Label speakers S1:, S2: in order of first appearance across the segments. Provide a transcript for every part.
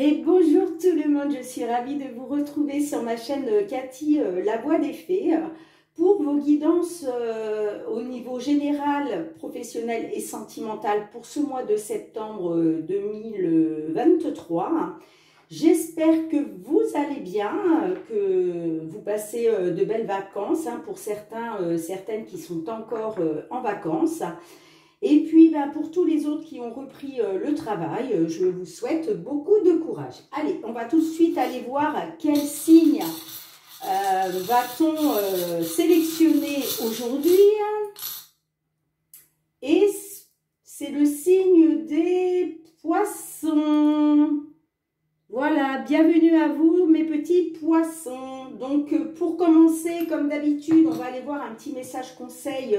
S1: Et bonjour tout le monde, je suis ravie de vous retrouver sur ma chaîne Cathy, La Voix des Fées, pour vos guidances au niveau général, professionnel et sentimental pour ce mois de septembre 2023. J'espère que vous allez bien, que vous passez de belles vacances, pour certains, certaines qui sont encore en vacances. Et puis, pour tous les autres qui ont repris le travail, je vous souhaite beaucoup de courage. Allez, on va tout de suite aller voir quel signe va-t-on sélectionner aujourd'hui. Et c'est le signe des poissons. Voilà, bienvenue à vous mes petits poissons. Donc, pour commencer, comme d'habitude, on va aller voir un petit message conseil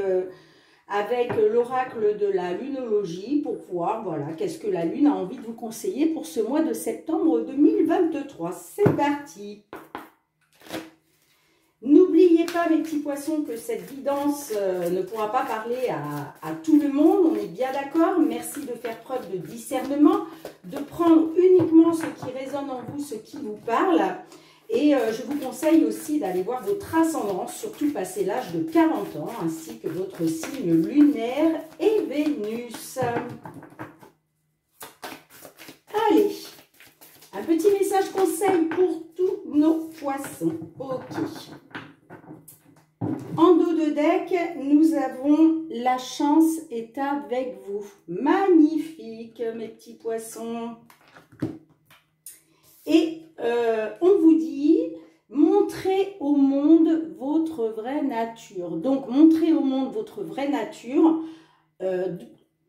S1: avec l'oracle de la lunologie pour voir, voilà, qu'est-ce que la lune a envie de vous conseiller pour ce mois de septembre 2023. C'est parti! N'oubliez pas, mes petits poissons, que cette guidance ne pourra pas parler à tout le monde, on est bien d'accord. Merci de faire preuve de discernement, de prendre uniquement ce qui résonne en vous, ce qui vous parle. Et je vous conseille aussi d'aller voir votre ascendance, surtout passé l'âge de 40 ans, ainsi que votre signe lunaire et Vénus. Allez, un petit message conseil pour tous nos poissons. Ok. En dos de deck, nous avons la chance est avec vous. Magnifique, mes petits poissons. Et on vous dit, montrez au monde votre vraie nature. Donc, montrez au monde votre vraie nature.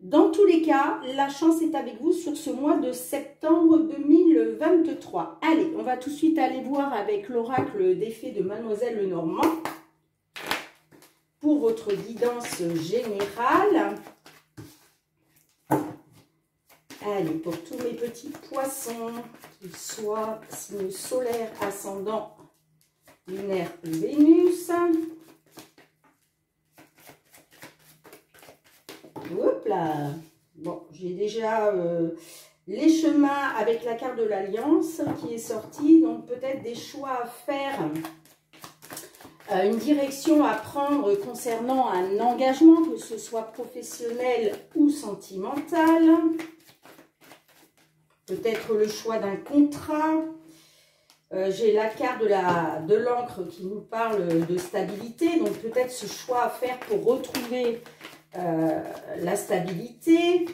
S1: Dans tous les cas, la chance est avec vous sur ce mois de septembre 2023. Allez, on va tout de suite aller voir avec l'oracle des fées de Mademoiselle Lenormand pour votre guidance générale. Allez, pour tous mes petits poissons, qu'ils soient signe solaire, ascendant, lunaire, Vénus. Hop là. Bon, j'ai déjà les chemins avec la carte de l'Alliance qui est sortie. Donc, peut-être des choix à faire, une direction à prendre concernant un engagement, que ce soit professionnel ou sentimental. Peut-être le choix d'un contrat. J'ai la carte de l'encre qui nous parle de stabilité. Donc peut-être ce choix à faire pour retrouver la stabilité.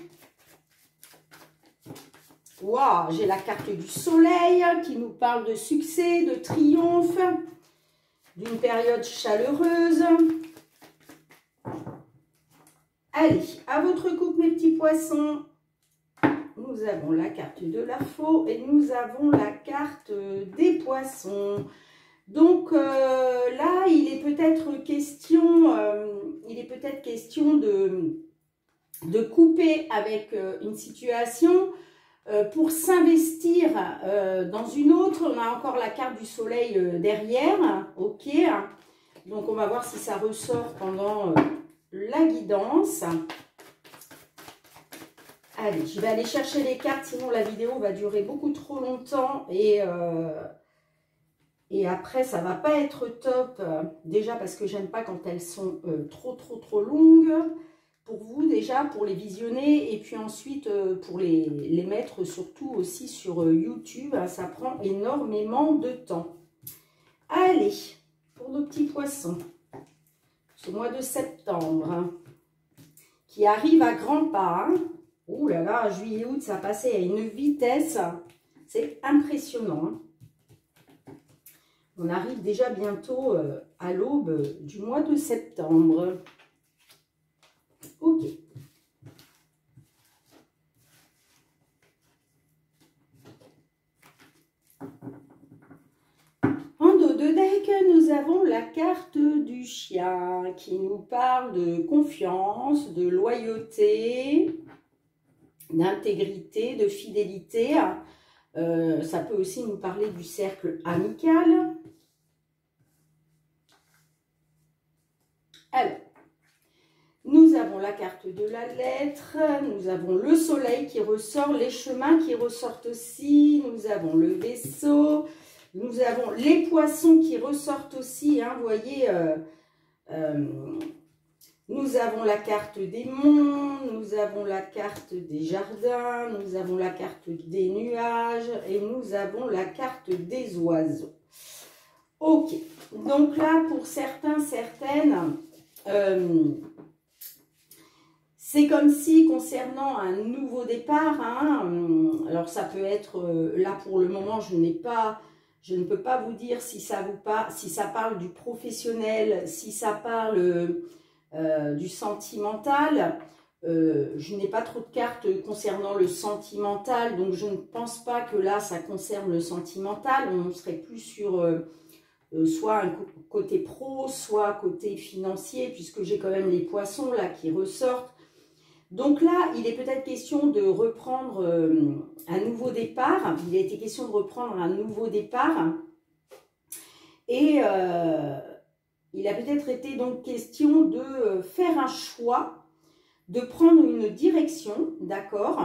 S1: Waouh, j'ai la carte du soleil qui nous parle de succès, de triomphe, d'une période chaleureuse. Allez, à votre coupe mes petits poissons. Nous avons la carte de la faux et nous avons la carte des poissons. Donc là, il est peut-être question, de couper avec une situation pour s'investir dans une autre. On a encore la carte du soleil derrière. Ok. Donc on va voir si ça ressort pendant la guidance. Allez, je vais aller chercher les cartes, sinon la vidéo va durer beaucoup trop longtemps et après ça va pas être top. Déjà parce que j'aime pas quand elles sont trop longues. Pour vous déjà, pour les visionner et puis ensuite pour les mettre surtout aussi sur YouTube. Ça prend énormément de temps. Allez, pour nos petits poissons, ce mois de septembre qui arrive à grands pas. Ouh là là, juillet-août, ça a passé à une vitesse, c'est impressionnant. On arrive déjà bientôt à l'aube du mois de septembre. Ok. En dos de deck, nous avons la carte du chien qui nous parle de confiance, de loyauté, d'intégrité, de fidélité. Ça peut aussi nous parler du cercle amical. Alors, Nous avons la carte de la lettre, nous avons le soleil qui ressort, les chemins qui ressortent aussi, nous avons le vaisseau, nous avons les poissons qui ressortent aussi, hein, vous voyez, nous avons la carte des monts, nous avons la carte des jardins, nous avons la carte des nuages et nous avons la carte des oiseaux. Ok, donc là pour certains, certaines, c'est comme si concernant un nouveau départ, hein, alors ça peut être, là pour le moment je ne peux pas vous dire si ça parle du professionnel, si ça parle du sentimental. Je n'ai pas trop de cartes concernant le sentimental, donc je ne pense pas que là ça concerne le sentimental. On serait plus sur soit un côté pro, soit côté financier, puisque j'ai quand même les poissons là qui ressortent. Donc là, il est peut-être question de reprendre un nouveau départ. Il a été question de reprendre un nouveau départ. Et il a peut-être été donc question de faire un choix, de prendre une direction, d'accord,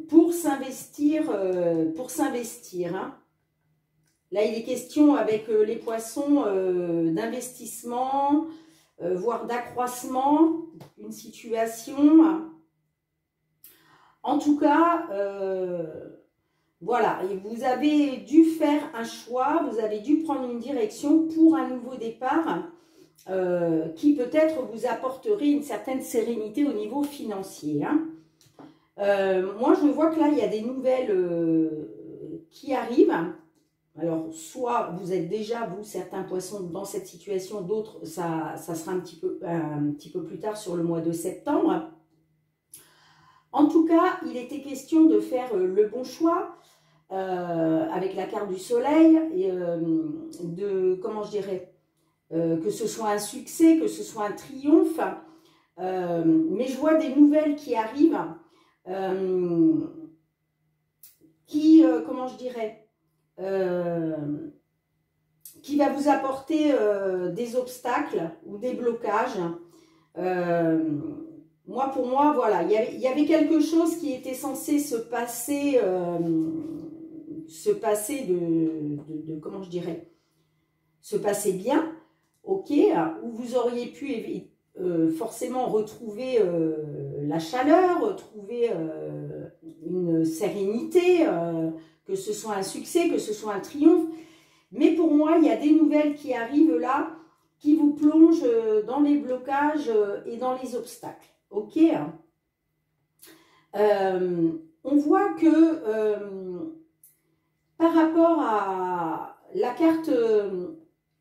S1: pour s'investir. Hein. Là, il est question avec les poissons d'investissement, voire d'accroissement, une situation. En tout cas, voilà, et vous avez dû faire un choix, vous avez dû prendre une direction pour un nouveau départ qui peut-être vous apporterait une certaine sérénité au niveau financier. Hein. Moi, je vois que là, il y a des nouvelles qui arrivent. Alors, soit vous êtes déjà, vous, certains poissons, dans cette situation, d'autres, ça sera un petit peu plus tard sur le mois de septembre. En tout cas, il était question de faire le bon choix avec la carte du soleil et comment je dirais, que ce soit un succès, que ce soit un triomphe. Mais je vois des nouvelles qui arrivent comment je dirais, qui va vous apporter des obstacles ou des blocages. Pour moi, voilà, il y avait quelque chose qui était censé se passer comment je dirais, se passer bien, ok, où vous auriez pu forcément retrouver la chaleur, retrouver une sérénité, que ce soit un succès, que ce soit un triomphe. Mais pour moi, il y a des nouvelles qui arrivent là, qui vous plongent dans les blocages et dans les obstacles. Ok. On voit que par rapport à la carte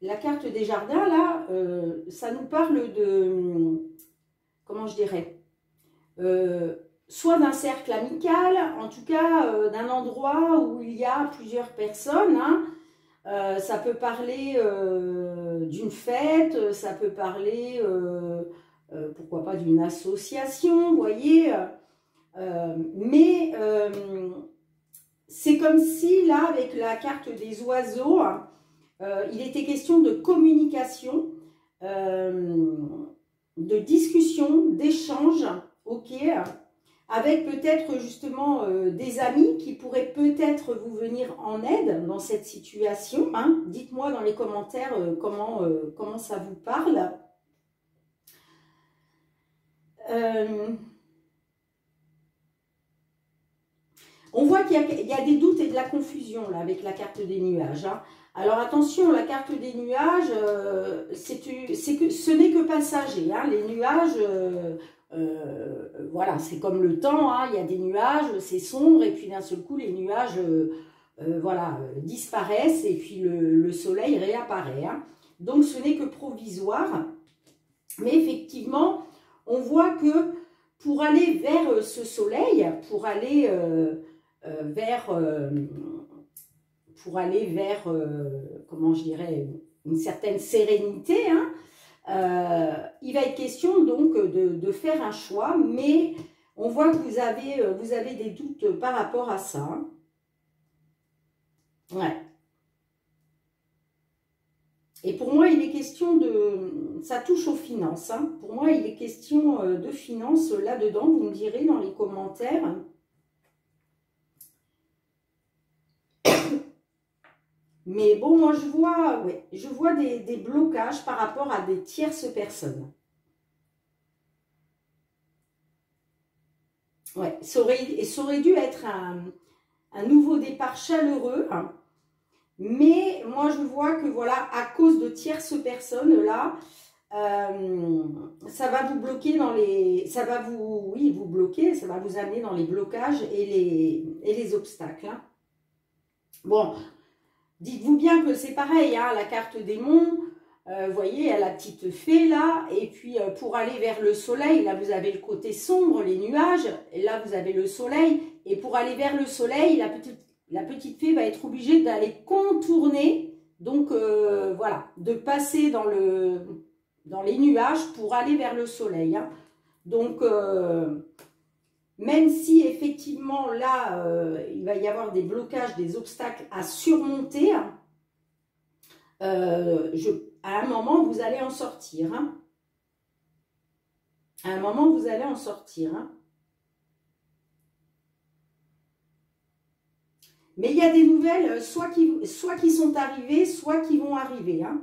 S1: des jardins, là, ça nous parle de, comment je dirais, soit d'un cercle amical, en tout cas d'un endroit où il y a plusieurs personnes. Hein. Ça peut parler d'une fête, ça peut parler, pourquoi pas, d'une association, vous voyez. Mais c'est comme si, là, avec la carte des oiseaux, il était question de communication, de discussion, d'échange, ok, avec peut-être justement des amis qui pourraient peut-être vous venir en aide dans cette situation. Hein. Dites-moi dans les commentaires comment ça vous parle. On voit qu'il y a des doutes et de la confusion là avec la carte des nuages. Hein. Alors attention, la carte des nuages, ce n'est que passager. Hein. Les nuages, voilà, c'est comme le temps. Hein. Il y a des nuages, c'est sombre, et puis d'un seul coup, les nuages voilà, disparaissent et puis le soleil réapparaît. Hein. Donc ce n'est que provisoire. Mais effectivement, on voit que pour aller vers ce soleil, pour aller vers, comment je dirais, une certaine sérénité, hein, il va être question donc de faire un choix, mais on voit que vous avez des doutes par rapport à ça. Hein. Ouais. Et pour moi, il est question de... Ça touche aux finances. Hein. Pour moi, il est question de finances là-dedans. Vous me direz dans les commentaires. Mais bon, moi, je vois des blocages par rapport à des tierces personnes. Ouais, ça aurait dû être un nouveau départ chaleureux. Hein. Mais moi, je vois que voilà, à cause de tierces personnes, là, ça va vous bloquer dans les... Ça va vous... Oui, vous bloquer, ça va vous amener dans les blocages et les obstacles. Hein. Bon, dites-vous bien que c'est pareil, hein, la carte démon, vous voyez, il y a la petite fée là, et puis pour aller vers le soleil, là vous avez le côté sombre, les nuages, et là vous avez le soleil, et pour aller vers le soleil, la petite fée va être obligée d'aller contourner, donc voilà, de passer dans les nuages pour aller vers le soleil. Hein. Donc, même si effectivement là, il va y avoir des blocages, des obstacles à surmonter, à un moment, vous allez en sortir. Hein. À un moment, vous allez en sortir. Hein. Mais il y a des nouvelles, soit qui sont arrivées, soit qui vont arriver. Hein.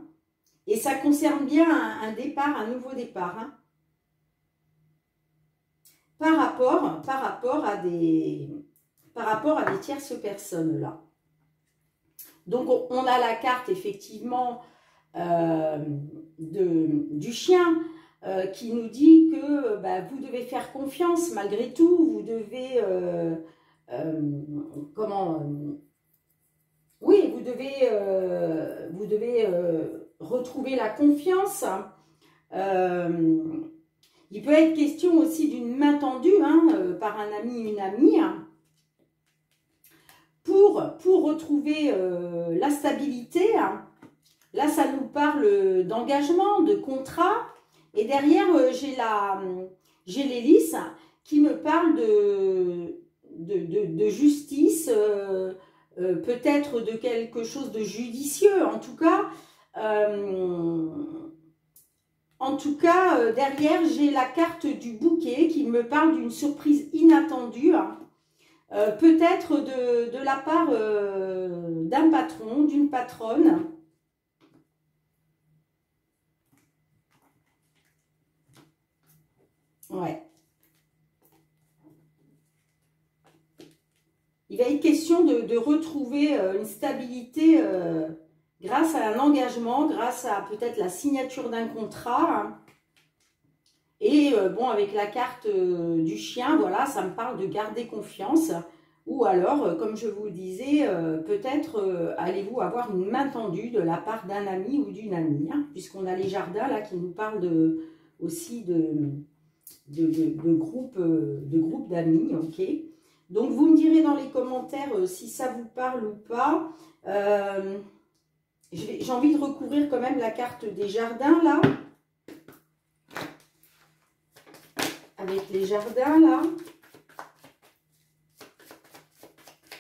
S1: Et ça concerne bien un départ, un nouveau départ. Hein. Par rapport à des tierces personnes là. Donc on a la carte effectivement du chien qui nous dit que bah, vous devez faire confiance malgré tout, vous devez oui, vous devez retrouver la confiance. Il peut être question aussi d'une main tendue hein, par un ami, une amie, hein, pour retrouver la stabilité. Hein. Là, ça nous parle d'engagement, de contrat. Et derrière, j'ai l'hélice qui me parle de justice, peut-être de quelque chose de judicieux. En tout cas, derrière, j'ai la carte du bouquet qui me parle d'une surprise inattendue. Hein. Peut-être de la part d'un patron, d'une patronne. Ouais. Il va être question de retrouver une stabilité grâce à un engagement, grâce à peut-être la signature d'un contrat. Hein. Et bon, avec la carte du chien, voilà, ça me parle de garder confiance. Ou alors, comme je vous le disais, peut-être allez-vous avoir une main tendue de la part d'un ami ou d'une amie. Hein, puisqu'on a les jardins là qui nous parlent aussi de groupes d'amis. Ok. Donc, vous me direz dans les commentaires si ça vous parle ou pas. J'ai envie de recouvrir quand même la carte des jardins là. Avec les jardins là.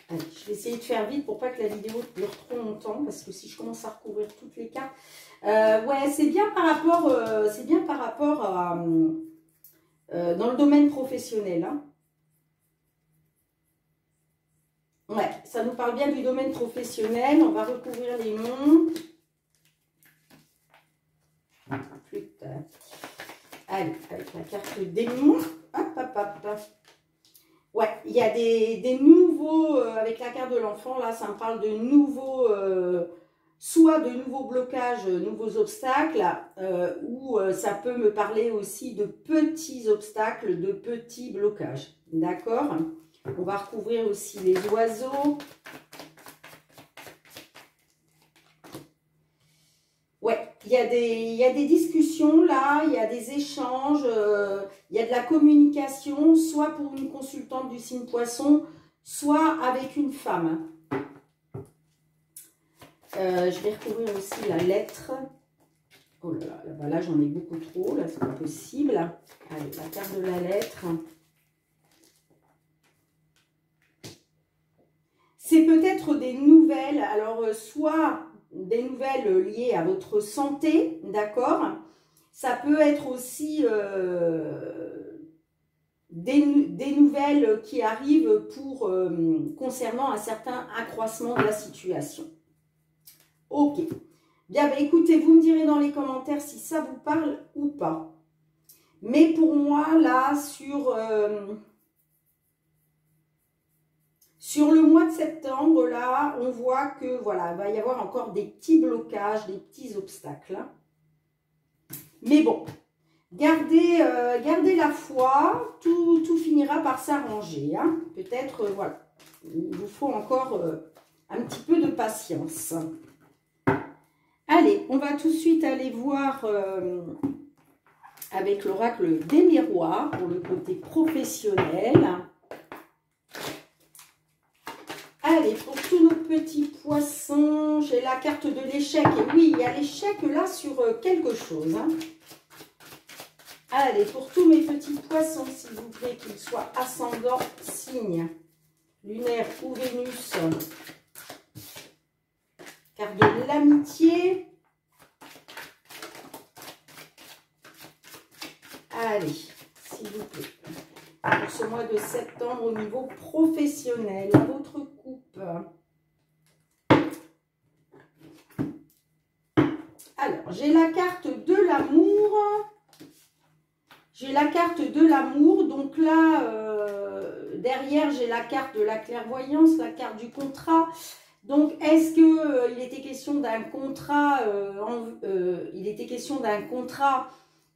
S1: Allez, je vais essayer de faire vite pour pas que la vidéo dure trop longtemps. Parce que si je commence à recouvrir toutes les cartes. Ouais, c'est bien par rapport à dans le domaine professionnel. Hein. Ouais, ça nous parle bien du domaine professionnel. On va recouvrir les monts. Allez, avec la carte démon. Hop, hop, hop. Ouais, il y a des nouveaux, avec la carte de l'enfant, là, ça me parle de nouveaux, soit de nouveaux blocages, nouveaux obstacles, ou ça peut me parler aussi de petits obstacles, de petits blocages. D'accord ? On va recouvrir aussi les oiseaux. Ouais, il y a des discussions là, il y a des échanges, il y a de la communication, soit pour une consultante du signe poisson, soit avec une femme. Je vais recouvrir aussi la lettre. Oh là là, là j'en ai beaucoup trop, là c'est pas possible. Allez, la carte de la lettre. C'est peut-être des nouvelles, alors soit des nouvelles liées à votre santé, d'accord? Ça peut être aussi des nouvelles qui arrivent concernant un certain accroissement de la situation. Ok. Bien, bah, écoutez, vous me direz dans les commentaires si ça vous parle ou pas. Mais pour moi, là, sur le mois de septembre, là, on voit que, voilà, il va y avoir encore des petits blocages, des petits obstacles. Hein. Mais bon, gardez la foi, tout finira par s'arranger. Hein. Peut-être, voilà, il vous faut encore un petit peu de patience. Allez, on va tout de suite aller voir avec l'oracle des miroirs pour le côté professionnel. Allez, pour tous nos petits poissons, j'ai la carte de l'échec. Et oui, il y a l'échec là sur quelque chose. Hein. Allez, pour tous mes petits poissons, s'il vous plaît, qu'ils soient ascendant, signe, lunaire ou Vénus. Carte de l'amitié. Allez, s'il vous plaît. Pour ce mois de septembre au niveau professionnel, votre coupe. Alors, j'ai la carte de l'amour. J'ai la carte de l'amour. Donc là, derrière, j'ai la carte de la clairvoyance, la carte du contrat. Donc, est-ce que il était question d'un contrat il était question d'un contrat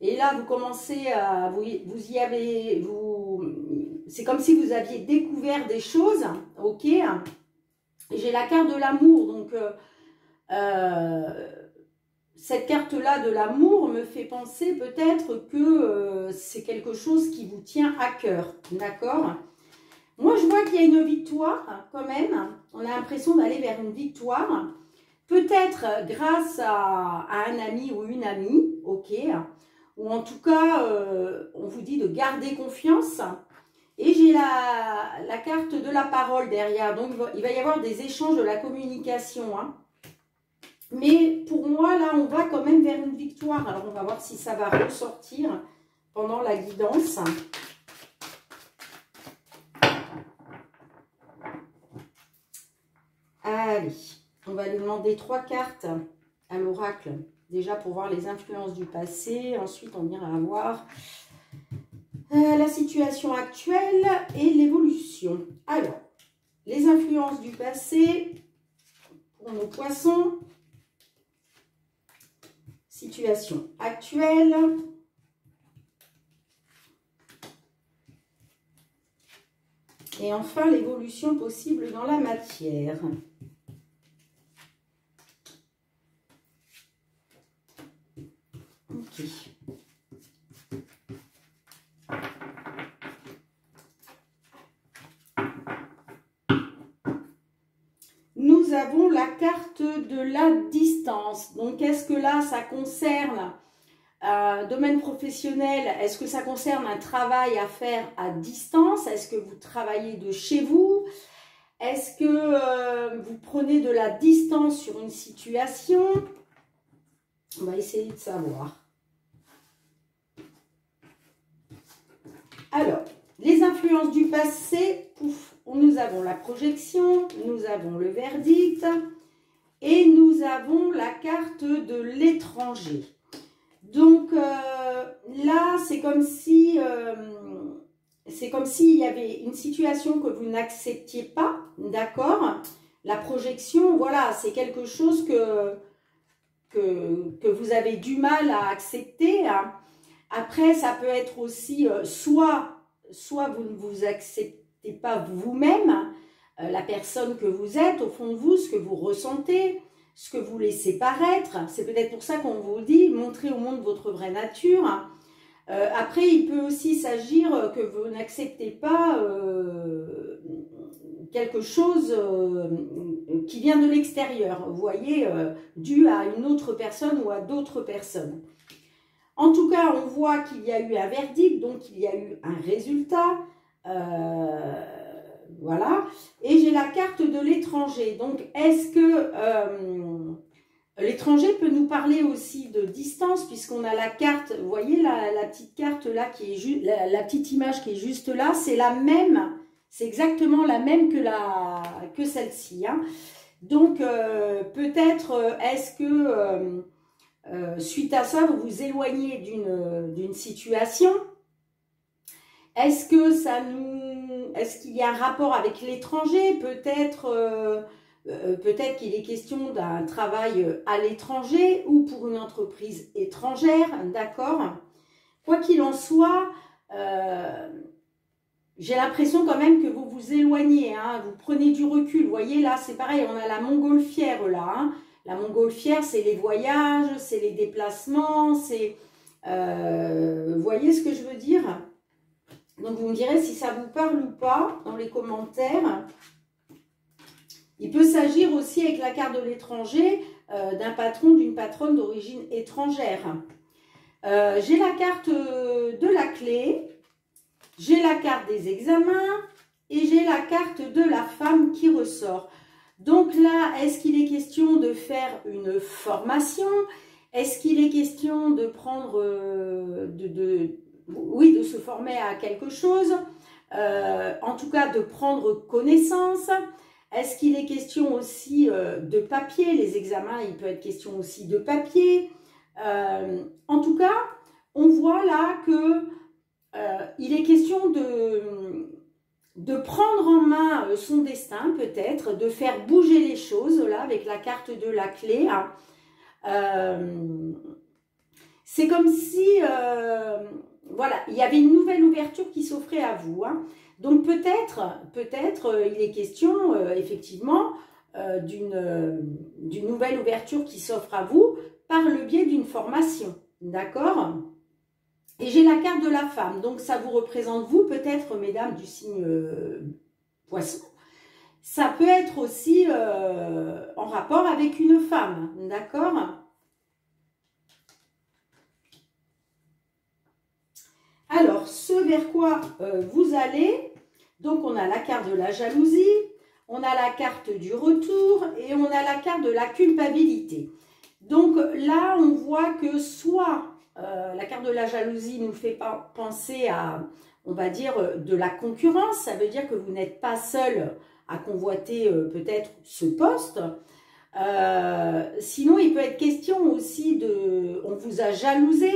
S1: et là, vous commencez à... c'est comme si vous aviez découvert des choses, ok? J'ai la carte de l'amour, donc cette carte-là de l'amour me fait penser peut-être que c'est quelque chose qui vous tient à cœur, d'accord? Moi, je vois qu'il y a une victoire quand même. On a l'impression d'aller vers une victoire. Peut-être grâce à un ami ou une amie, ok? Ou en tout cas, on vous dit de garder confiance. Et j'ai la carte de la parole derrière. Donc, il va y avoir des échanges de la communication. Hein. Mais pour moi, là, on va quand même vers une victoire. Alors, on va voir si ça va ressortir pendant la guidance. Allez, on va lui demander 3 cartes à l'oracle. Déjà pour voir les influences du passé. Ensuite, on ira voir la situation actuelle et l'évolution. Alors, les influences du passé pour nos poissons. Situation actuelle. Et enfin, l'évolution possible dans la matière. Ok. Nous avons la carte de la distance. Donc, est-ce que là, ça concerne un domaine professionnel? Est-ce que ça concerne un travail à faire à distance? Est-ce que vous travaillez de chez vous? Est-ce que vous prenez de la distance sur une situation? On va essayer de savoir. Alors, les influences du passé, pouf, nous avons la projection, nous avons le verdict et nous avons la carte de l'étranger. Donc là, c'est comme si il y avait une situation que vous n'acceptiez pas, d'accord? La projection, voilà, c'est quelque chose que vous avez du mal à accepter. Hein. Après, ça peut être aussi soit vous ne vous acceptez pas vous-même, la personne que vous êtes, au fond de vous, ce que vous ressentez, ce que vous laissez paraître. C'est peut-être pour ça qu'on vous dit, montrez au monde votre vraie nature. Après, il peut aussi s'agir que vous n'acceptez pas quelque chose qui vient de l'extérieur, vous voyez, dû à une autre personne ou à d'autres personnes. En tout cas, on voit qu'il y a eu un verdict, donc il y a eu un résultat. Voilà. Et j'ai la carte de l'étranger. Donc, est-ce que L'étranger peut nous parler aussi de distance, puisqu'on a la carte, vous voyez la petite carte là, qui est juste, la petite image qui est juste là, c'est la même, c'est exactement la même que celle-ci. Hein. Donc, peut-être, est-ce que, suite à ça, vous vous éloignez d'une situation? Est-ce que est-ce qu'il y a un rapport avec l'étranger? Peut-être qu'il est question d'un travail à l'étranger ou pour une entreprise étrangère, d'accord? Quoi qu'il en soit, j'ai l'impression quand même que vous vous éloignez, hein, vous prenez du recul. Vous voyez, là, c'est pareil, on a la montgolfière, là. Hein. La montgolfière, c'est les voyages, c'est les déplacements, c'est... vous voyez ce que je veux dire? Donc, vous me direz si ça vous parle ou pas dans les commentaires. Il peut s'agir aussi, avec la carte de l'étranger, d'un patron, d'une patronne d'origine étrangère. J'ai la carte de la clé, j'ai la carte des examens et j'ai la carte de la femme qui ressort. Donc là, est-ce qu'il est question de faire une formation? Est-ce qu'il est question de prendre, oui, de se former à quelque chose? En tout cas, de prendre connaissance. Est-ce qu'il est question aussi de papier? Les examens, il peut être question aussi de papier. En tout cas, on voit là que il est question de prendre en main son destin, peut-être, de faire bouger les choses, là, avec la carte de la clé. Hein. C'est comme si, voilà, il y avait une nouvelle ouverture qui s'offrait à vous. Hein. Donc peut-être, il est question, effectivement, d'une nouvelle ouverture qui s'offre à vous par le biais d'une formation. D'accord ? Et j'ai la carte de la femme, donc ça vous représente vous, peut-être, mesdames du signe poisson. Ça peut être aussi en rapport avec une femme, d'accord? Alors, ce vers quoi vous allez, donc on a la carte de la jalousie, on a la carte du retour et on a la carte de la culpabilité. Donc là, on voit que soit la carte de la jalousie nous fait penser à, on va dire, de la concurrence. Ça veut dire que vous n'êtes pas seul à convoiter peut-être ce poste. Sinon, il peut être question aussi de, on vous a jalousé,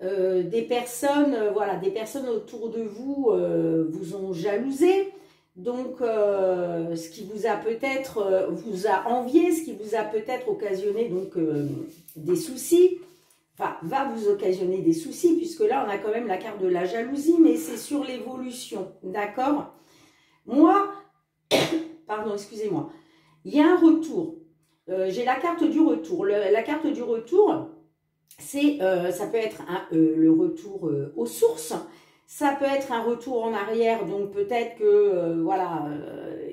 S1: des personnes, voilà, des personnes autour de vous vous ont jalousé. Donc, ce qui vous a peut-être, vous a envié, ce qui vous a peut-être occasionné donc des soucis. Enfin, va vous occasionner des soucis, puisque là, on a quand même la carte de la jalousie, mais c'est sur l'évolution, d'accord? Moi, pardon, excusez-moi, il y a un retour. J'ai la carte du retour. La carte du retour, c'est, ça peut être le retour aux sources, ça peut être un retour en arrière, donc peut-être que, voilà,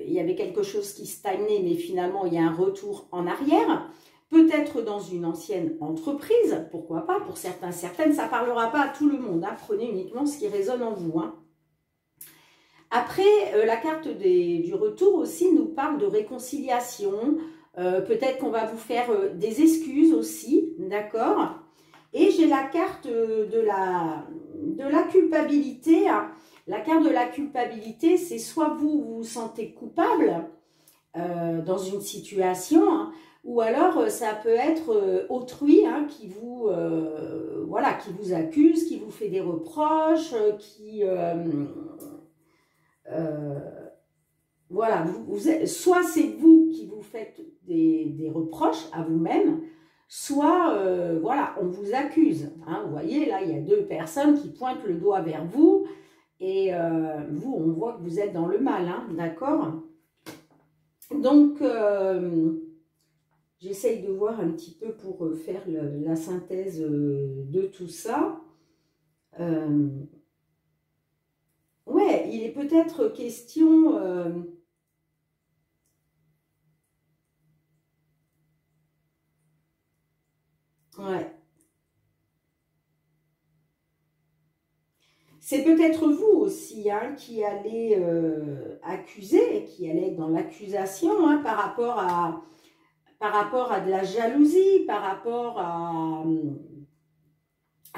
S1: il y avait quelque chose qui stagnait, mais finalement, il y a un retour en arrière. Peut-être dans une ancienne entreprise, pourquoi pas, pour certains, certaines, ça ne parlera pas à tout le monde, hein, prenez uniquement ce qui résonne en vous. Hein. Après, la carte du retour aussi nous parle de réconciliation, peut-être qu'on va vous faire des excuses aussi, d'accord? Et j'ai la carte de la culpabilité. Hein. La carte de la culpabilité, c'est soit vous vous sentez coupable dans une situation, hein, ou alors ça peut être autrui hein, qui vous voilà, qui vous accuse, qui vous fait des reproches, voilà, soit c'est vous qui vous faites des reproches à vous-même, soit voilà, on vous accuse. Hein, vous voyez, là, il y a deux personnes qui pointent le doigt vers vous et vous, on voit que vous êtes dans le mal, hein, d'accord? Donc, j'essaye de voir un petit peu pour faire la synthèse de tout ça. Ouais, il est peut-être question... ouais. C'est peut-être vous aussi hein, qui allez accuser, qui allez être dans l'accusation hein, par rapport par rapport à de la jalousie, par rapport à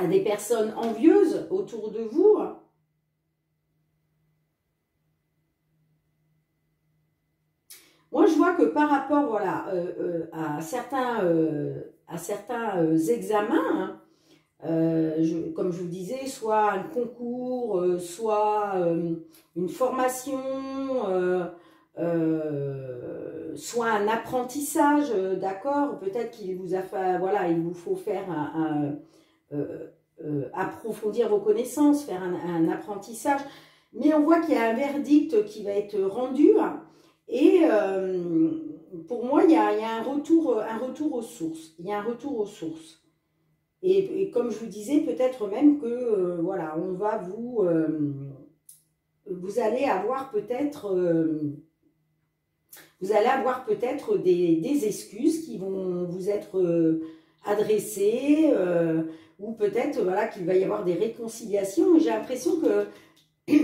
S1: des personnes envieuses autour de vous. Moi, je vois que par rapport, voilà, à certains examens, comme je vous disais, soit un concours, soit une formation, soit un apprentissage, d'accord, peut-être qu'il vous a fait, voilà, il vous faut faire approfondir vos connaissances, faire un apprentissage, mais on voit qu'il y a un verdict qui va être rendu, et pour moi, il y a un retour aux sources, il y a un retour aux sources. Et comme je vous disais, peut-être même que, voilà, on va vous allez avoir peut-être des excuses qui vont vous être adressées, ou peut-être, voilà, qu'il va y avoir des réconciliations. J'ai l'impression que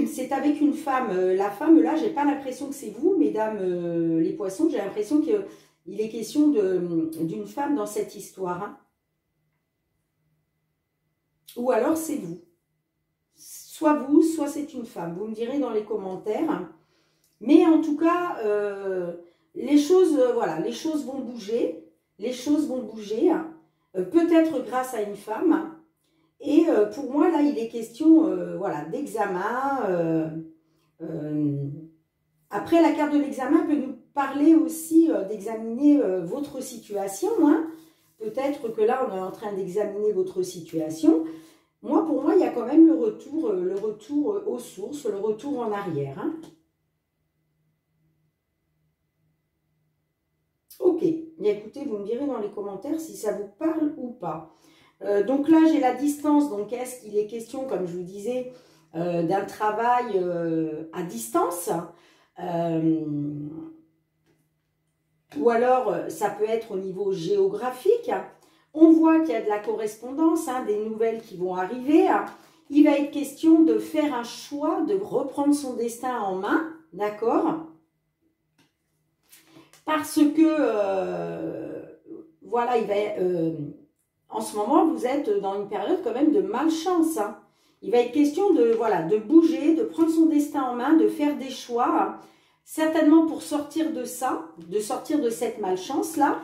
S1: c'est avec une femme. La femme, là, j'ai pas l'impression que c'est vous, mesdames les poissons. J'ai l'impression qu'il est question d'une femme dans cette histoire, hein. Ou alors c'est vous. Soit c'est une femme. Vous me direz dans les commentaires. Mais en tout cas, les choses, voilà, les choses vont bouger. Les choses vont bouger. Peut-être grâce à une femme. Et pour moi, là, il est question, voilà, d'examen. Après, la carte de l'examen peut nous parler aussi d'examiner votre situation, hein. Peut-être que là, on est en train d'examiner votre situation. Moi, pour moi, il y a quand même le retour aux sources, le retour en arrière, hein. Ok, bien écoutez, vous me direz dans les commentaires si ça vous parle ou pas. Donc là, j'ai la distance. Donc, est-ce qu'il est question, comme je vous disais, d'un travail à distance, ou alors ça peut être au niveau géographique. On voit qu'il y a de la correspondance, hein, des nouvelles qui vont arriver. Il va être question de faire un choix, de reprendre son destin en main, d'accord? Parce que, voilà, en ce moment, vous êtes dans une période quand même de malchance, hein. Il va être question de, voilà, de bouger, de prendre son destin en main, de faire des choix, hein, certainement pour sortir de ça, de sortir de cette malchance-là.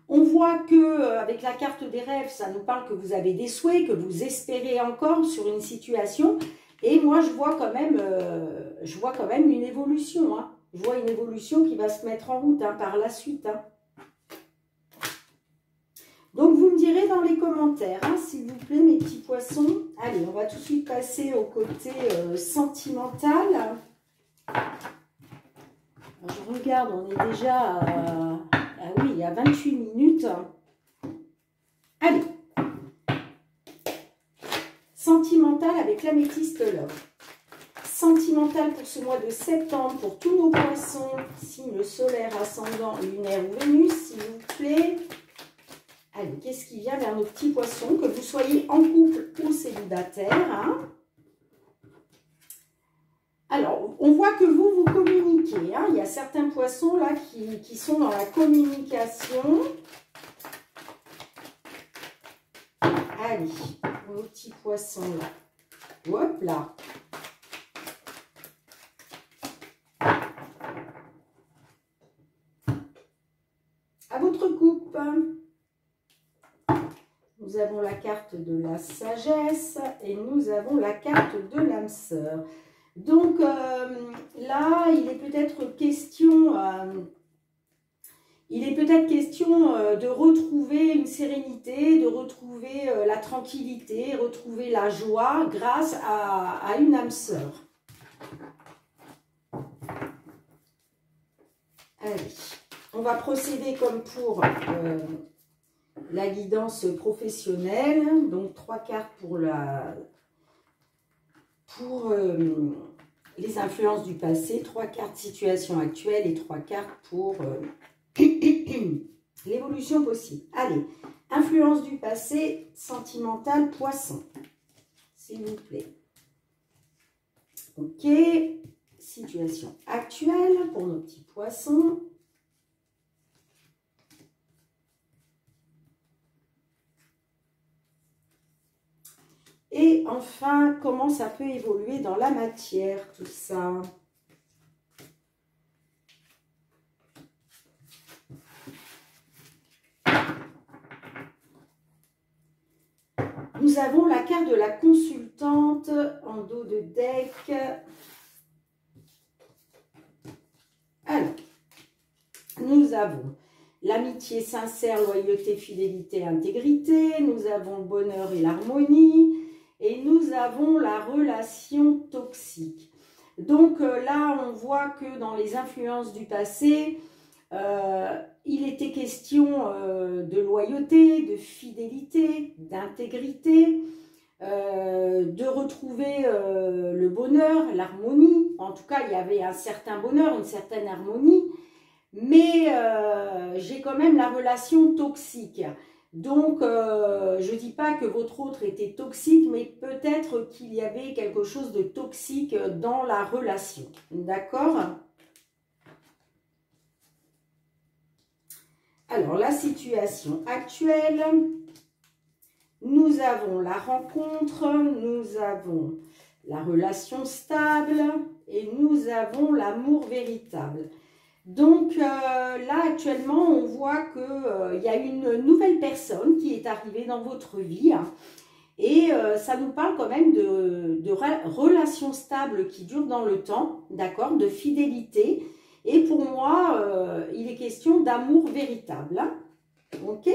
S1: On voit que avec la carte des rêves, ça nous parle que vous avez des souhaits, que vous espérez encore sur une situation. Et moi, je vois quand même une évolution, hein. Je vois une évolution qui va se mettre en route, hein, par la suite, hein. Donc, vous me direz dans les commentaires, hein, s'il vous plaît, mes petits poissons. Allez, on va tout de suite passer au côté sentimental. Alors, je regarde, on est déjà à... Ah oui, il y a 28 minutes. Allez. Sentimental avec l'améthyste love. Sentimental pour ce mois de septembre, pour tous nos poissons, signe solaire, ascendant, lunaire ou Vénus, s'il vous plaît. Allez, qu'est-ce qui vient vers nos petits poissons, que vous soyez en couple ou célibataire, hein? Alors, on voit que vous communiquez, hein. Il y a certains poissons là qui sont dans la communication. Allez, nos petits poissons là. Hop là. À votre coupe. Nous avons la carte de la sagesse et nous avons la carte de l'âme sœur. Donc là, il est peut-être question de retrouver une sérénité, de retrouver la tranquillité, retrouver la joie grâce à une âme sœur. Allez, on va procéder comme pour la guidance professionnelle. Donc 3 cartes pour les influences du passé, 3 cartes situation actuelle et 3 cartes pour l'évolution possible. Allez, influence du passé, sentimental, poisson, s'il vous plaît. Ok, situation actuelle pour nos petits poissons. Et enfin, comment ça peut évoluer dans la matière, tout ça? Nous avons la carte de la consultante en dos de deck. Alors, nous avons l'amitié sincère, loyauté, fidélité, intégrité. Nous avons le bonheur et l'harmonie. Et nous avons la relation toxique. Donc là, on voit que dans les influences du passé, il était question de loyauté, de fidélité, d'intégrité, de retrouver le bonheur, l'harmonie. En tout cas, il y avait un certain bonheur, une certaine harmonie. Mais j'ai quand même la relation toxique. Donc, je ne dis pas que votre autre était toxique, mais peut-être qu'il y avait quelque chose de toxique dans la relation. D'accord? Alors, la situation actuelle, nous avons la rencontre, nous avons la relation stable et nous avons l'amour véritable. Donc là, actuellement, on voit qu'il y a une nouvelle personne qui est arrivée dans votre vie. Hein, et ça nous parle quand même de relations stables qui durent dans le temps, d'accord, de fidélité. Et pour moi, il est question d'amour véritable. Hein, ok?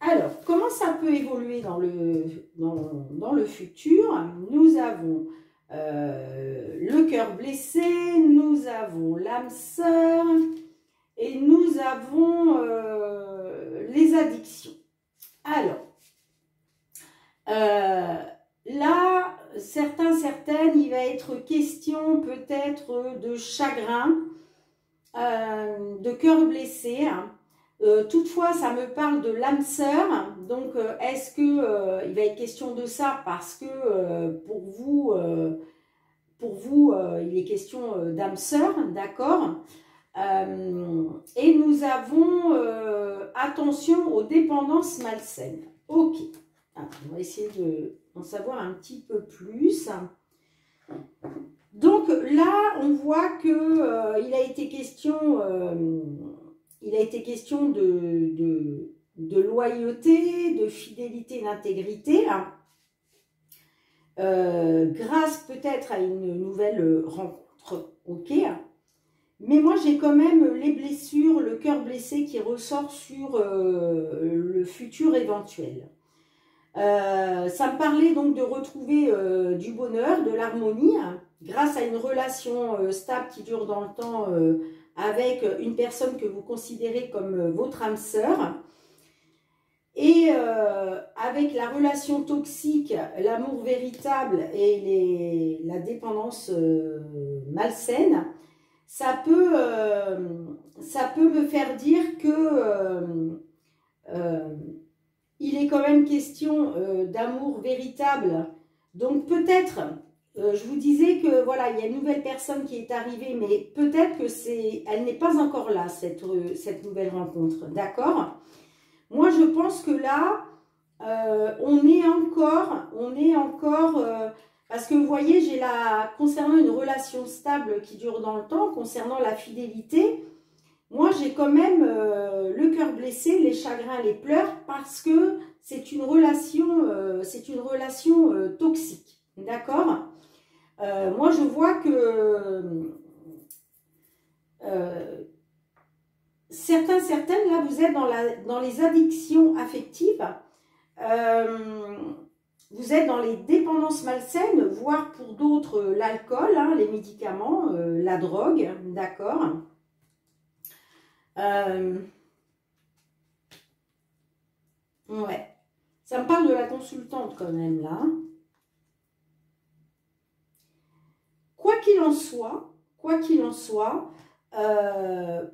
S1: Alors, comment ça peut évoluer dans le futur? Nous avons le cœur blessé, nous avons l'âme sœur et nous avons les addictions. Alors, là, certaines, il va être question peut-être de chagrin, de cœur blessé. Hein. Toutefois, ça me parle de l'âme sœur. Donc, est-ce que il va être question de ça parce que pour vous, il est question d'âme sœur, d'accord? Et nous avons attention aux dépendances malsaines. Ok. Alors, on va essayer d'en savoir un petit peu plus. Donc là, on voit que il a été question de loyauté, de fidélité, d'intégrité, hein, grâce peut-être à une nouvelle rencontre, ok. Mais moi, j'ai quand même les blessures, le cœur blessé qui ressort sur le futur éventuel. Ça me parlait donc de retrouver du bonheur, de l'harmonie, hein, grâce à une relation stable qui dure dans le temps avec une personne que vous considérez comme votre âme sœur. Et avec la relation toxique, l'amour véritable et la dépendance malsaine, ça peut me faire dire que il est quand même question d'amour véritable. Donc peut-être, je vous disais que voilà, il y a une nouvelle personne qui est arrivée, mais peut-être que elle n'est pas encore là, cette nouvelle rencontre, d'accord? Moi, je pense que là, on est encore, parce que vous voyez, concernant une relation stable qui dure dans le temps, concernant la fidélité, moi, j'ai quand même le cœur blessé, les chagrins, les pleurs, parce que c'est une relation, toxique, d'accord? Moi, je vois que certaines, là, vous êtes dans les addictions affectives, vous êtes dans les dépendances malsaines, voire pour d'autres, l'alcool, hein, les médicaments, la drogue, d'accord? Ouais, ça me parle de la consultante quand même là. Quoi qu'il en soit,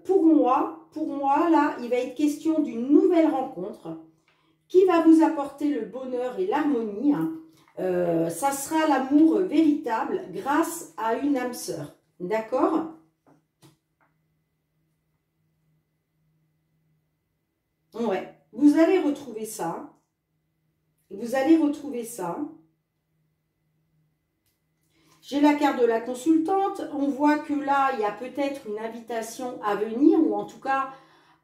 S1: pour moi là, il va être question d'une nouvelle rencontre qui va vous apporter le bonheur et l'harmonie. Hein. Ça sera l'amour véritable grâce à une âme sœur, d'accord? Ouais. Vous allez retrouver ça. Vous allez retrouver ça. J'ai la carte de la consultante. On voit que là, il y a peut-être une invitation à venir, ou en tout cas,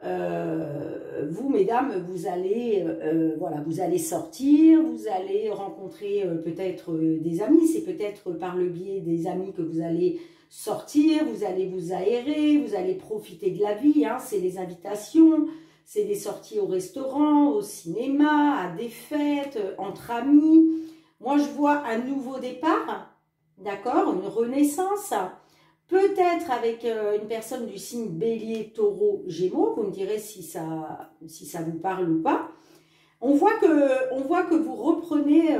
S1: vous, mesdames, vous allez, voilà, vous allez sortir, vous allez rencontrer peut-être des amis. C'est peut-être par le biais des amis que vous allez sortir, vous allez vous aérer, vous allez profiter de la vie. Hein, c'est les invitations, c'est des sorties au restaurant, au cinéma, à des fêtes, entre amis. Moi, je vois un nouveau départ. D'accord, une renaissance, peut-être avec une personne du signe Bélier, Taureau, Gémeaux. Vous me direz si ça vous parle ou pas. On voit que vous reprenez,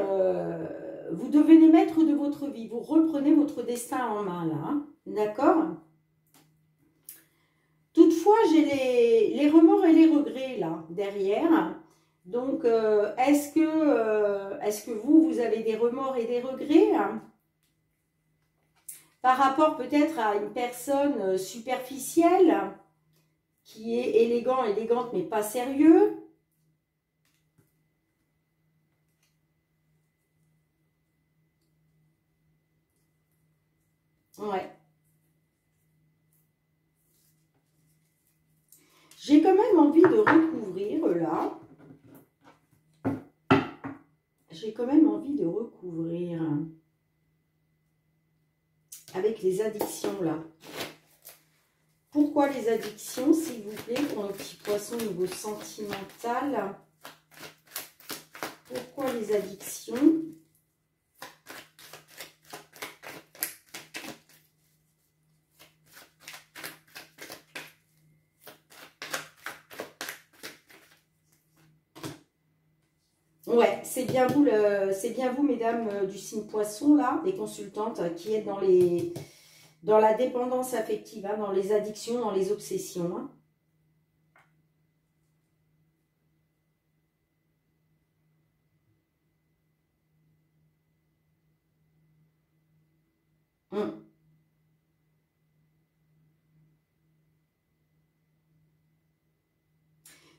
S1: vous devenez maître de votre vie. Vous reprenez votre destin en main là, hein, d'accord. Toutefois, j'ai les remords et les regrets là derrière. Donc, est-ce que vous avez des remords et des regrets, hein, par rapport peut-être à une personne superficielle, qui est élégante, mais pas sérieux. Ouais. J'ai quand même envie de recouvrir, là. J'ai quand même envie de recouvrir avec les addictions, là. Pourquoi les addictions, s'il vous plaît, pour nos petits poissons au niveau sentimental? Pourquoi les addictions? Ouais, c'est bien vous, mesdames du signe poisson, là, les consultantes qui êtes dans la dépendance affective, hein, dans les addictions, dans les obsessions. Hein.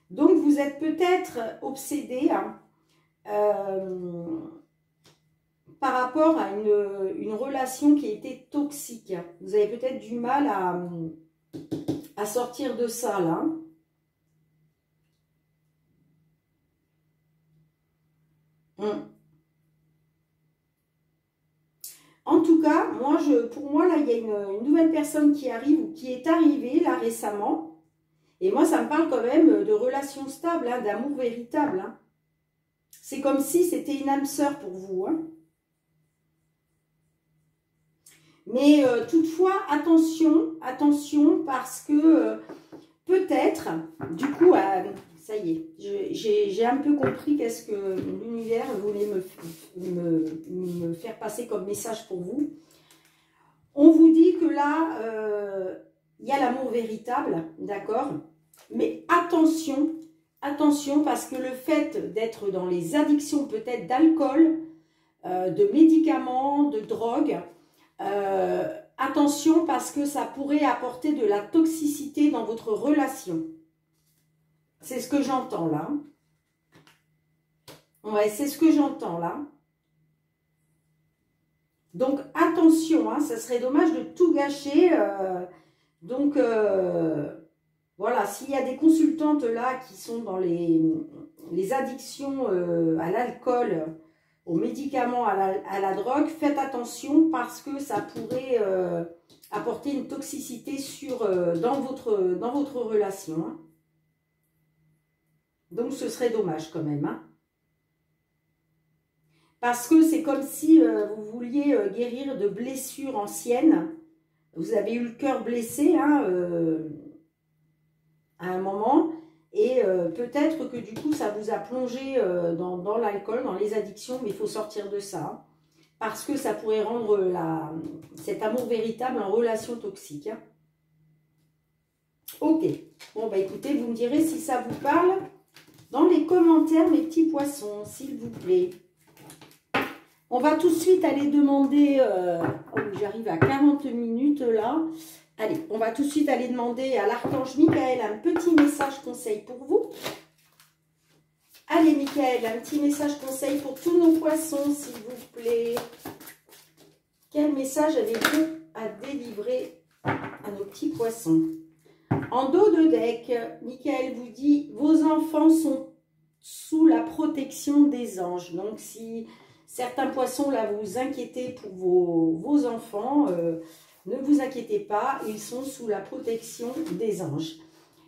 S1: Donc, vous êtes peut-être obsédé, hein, par rapport à une relation qui a été toxique. Vous avez peut-être du mal à sortir de ça, là. En tout cas, pour moi, là, il y a une nouvelle personne qui arrive ou qui est arrivée, là, récemment. Et moi, ça me parle quand même de relations stables, hein, d'amour véritable. Hein. C'est comme si c'était une âme sœur pour vous. Hein. Mais toutefois, attention, parce que peut-être, du coup, ça y est, j'ai un peu compris qu'est-ce que l'univers voulait me faire passer comme message pour vous. On vous dit que là, il y a l'amour véritable, d'accord? Mais attention, parce que le fait d'être dans les addictions peut-être d'alcool, de médicaments, de drogue, attention parce que ça pourrait apporter de la toxicité dans votre relation. C'est ce que j'entends là. Ouais, c'est ce que j'entends là. Donc attention, hein, ça serait dommage de tout gâcher. Voilà, s'il y a des consultantes là qui sont dans les addictions à l'alcool, aux médicaments, à la drogue, faites attention parce que ça pourrait apporter une toxicité dans votre relation. Hein. Donc ce serait dommage quand même. Hein. Parce que c'est comme si vous vouliez guérir de blessures anciennes. Vous avez eu le cœur blessé, hein, à un moment, et peut-être que du coup ça vous a plongé dans l'alcool, dans les addictions, mais il faut sortir de ça, hein, parce que ça pourrait rendre cet amour véritable en relation toxique. Hein. Ok, bon bah écoutez, vous me direz si ça vous parle dans les commentaires, mes petits poissons, s'il vous plaît. On va tout de suite aller demander, j'arrive à 40 minutes là. Allez, on va tout de suite aller demander à l'archange Michael un petit message conseil pour vous. Allez, Michael, un petit message conseil pour tous nos poissons, s'il vous plaît. Quel message avez-vous à délivrer à nos petits poissons? En dos de deck, Michael vous dit, vos enfants sont sous la protection des anges. Donc, si certains poissons, là, vous vous inquiétez pour vos enfants, ne vous inquiétez pas, ils sont sous la protection des anges.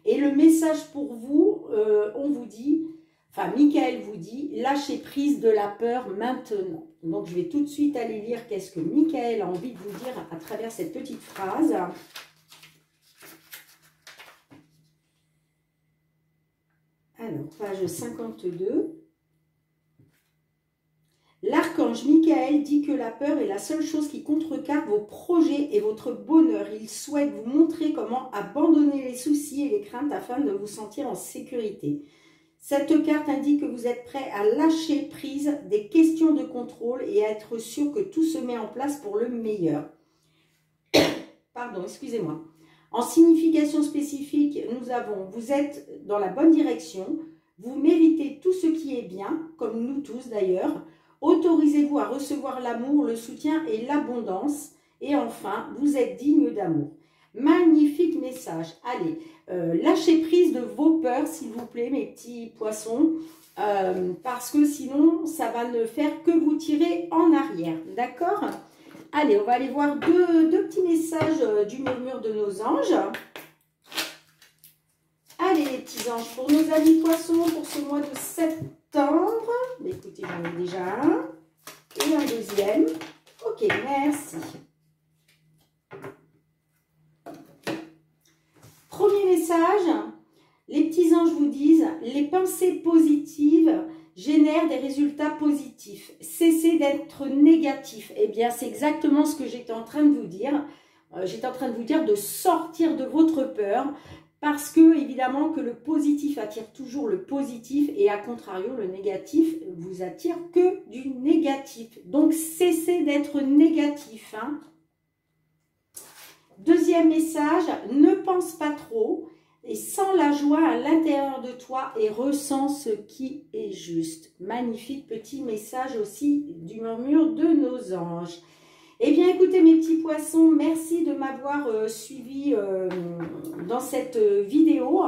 S1: Et le message pour vous, on vous dit, enfin, Michael vous dit, lâchez prise de la peur maintenant. Donc, je vais tout de suite aller lire qu'est-ce que Michael a envie de vous dire à travers cette petite phrase. Alors, page 52. L'archange Michael dit que la peur est la seule chose qui contrecarre vos projets et votre bonheur. Il souhaite vous montrer comment abandonner les soucis et les craintes afin de vous sentir en sécurité. Cette carte indique que vous êtes prêt à lâcher prise des questions de contrôle et à être sûr que tout se met en place pour le meilleur. Pardon, excusez-moi. En signification spécifique, nous avons, vous êtes dans la bonne direction, vous méritez tout ce qui est bien, comme nous tous d'ailleurs. Autorisez-vous à recevoir l'amour, le soutien et l'abondance. Et enfin, vous êtes digne d'amour. Magnifique message. Allez, lâchez prise de vos peurs, s'il vous plaît, mes petits poissons. Parce que sinon, ça va ne faire que vous tirer en arrière. D'accord ? Allez, on va aller voir deux petits messages du murmure de nos anges. Allez, les petits anges, pour nos amis poissons, pour ce mois de septembre. Écoutez, j'en ai déjà un. Et un deuxième. Ok, merci. Premier message. Les petits anges vous disent, les pensées positives génèrent des résultats positifs. Cessez d'être négatif. Eh bien, c'est exactement ce que j'étais en train de vous dire. J'étais en train de vous dire de sortir de votre peur. Parce que, évidemment, que le positif attire toujours le positif et à contrario, le négatif vous attire que du négatif. Donc, cessez d'être négatif. Hein. Deuxième message, ne pense pas trop et sens la joie à l'intérieur de toi et ressens ce qui est juste. Magnifique petit message aussi du murmure de nos anges. Eh bien, écoutez mes petits poissons, merci de m'avoir suivi dans cette vidéo.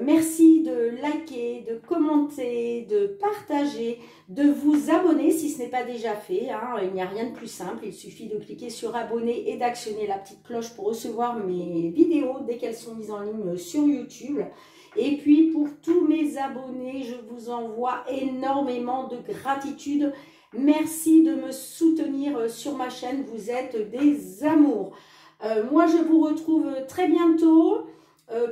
S1: Merci de liker, de commenter, de partager, de vous abonner si ce n'est pas déjà fait. Hein. Il n'y a rien de plus simple, il suffit de cliquer sur abonner et d'actionner la petite cloche pour recevoir mes vidéos dès qu'elles sont mises en ligne sur YouTube. Et puis, pour tous mes abonnés, je vous envoie énormément de gratitude. Merci de me soutenir sur ma chaîne, vous êtes des amours. Moi, je vous retrouve très bientôt.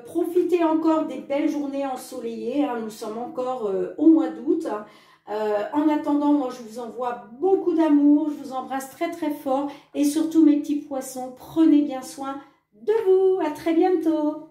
S1: Profitez encore des belles journées ensoleillées. Hein. Nous sommes encore au mois d'août. En attendant, moi, je vous envoie beaucoup d'amour. Je vous embrasse très, très fort. Et surtout, mes petits poissons, prenez bien soin de vous. À très bientôt.